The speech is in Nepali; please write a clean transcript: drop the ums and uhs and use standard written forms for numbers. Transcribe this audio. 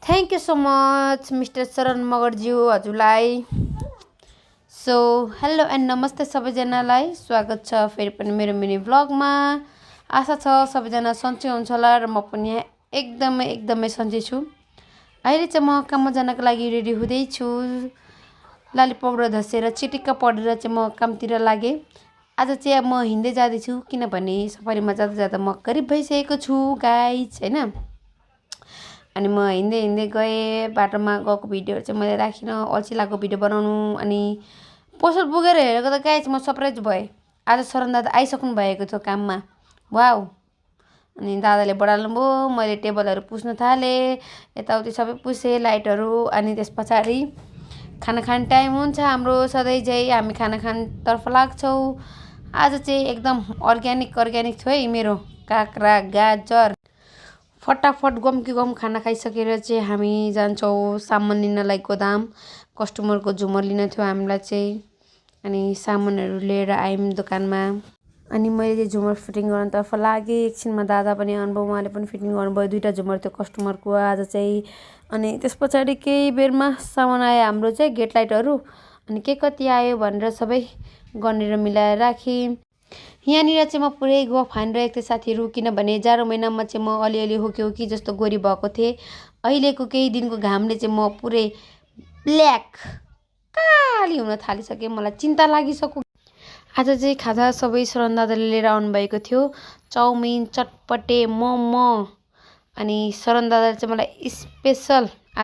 Thank you so much mister Sharan मगरज्यू हजुरलाई। सो हेलो एन्ड नमस्ते सबैजनालाई, स्वागत छ फेरि पनि मेरो मिनी भ्लगमा। आशा छ सबैजना सन्चै हुन्छ होला र म पनि यहाँ एकदमै सन्चै छु। अहिले चाहिँ म काममा जानको लागि रेडी हुँदैछु। लाली पाउडर धसेर चिटिक्क पढेर चाहिँ म कामतिर लागेँ। आज चाहिँ म हिँड्दै जाँदैछु किनभने सफारीमा जाँदा जाँदा म करिब भइसकेको छु गाइज हैन। अनि म हिँड्दै गएँ, बाटोमा गएको भिडियोहरू चाहिँ मैले राखिनँ, अल्छी लागेको भिडियो बनाउनु। अनि पसल पुगेर हेरेको त गाइज म सरप्राइज भएँ, आज शरण दादा आइसक्नु भएको थियो काममा। वाउ। अनि दादाले बढाल्नु भयो, मैले टेबलहरू पुस्न थालेँ, यताउति सबै पुसेँ, लाइटहरू। अनि त्यस पछाडि खाना खाने टाइम हुन्छ हाम्रो, सधैँ चाहिँ हामी खाना खानतर्फ लाग्छौँ। आज चाहिँ एकदम अर्ग्यानिक थियो है मेरो काँक्रा गाजर। फटाफट गम कि गम खाना खाइसकेर चाहिँ हामी जान्छौँ सामान लिनलाई गोदाम। कस्टमरको झुमर लिन थियो हामीलाई चाहिँ, अनि सामानहरू लिएर आयौँ दोकानमा। अनि मैले चाहिँ झुमर फिटिङ गर्नतर्फ लागेँ। एकछिनमा दादा पनि आउनुभयो, उहाँले पनि फिटिङ गर्नुभयो। 2टा झुमर थियो कस्टमरको आज चाहिँ। अनि त्यस पछाडि केही बेरमा सामान आयो हाम्रो चाहिँ, गेट लाइटहरू। अनि के कति आयो भनेर सबै गनेर मिलाएर राखेँ। यहाँनिर चाहिँ म पुरै गफ हानिरहेको थिएँ साथीहरू, किनभने जाडो महिनामा चाहिँ म अलिअलि हुकी जस्तो गोरी भएको थिएँ। अहिलेको केही दिनको घामले चाहिँ म पुरै ब्ल्याक काली हुन थालिसकेँ, मलाई चिन्ता लागिसक्यो। आज चाहिँ खाजा सबै शरण दादाले लिएर आउनुभएको थियो, चाउमिन, चटपटे, मोमो। अनि शरण दादाले चाहिँ मलाई स्पेसल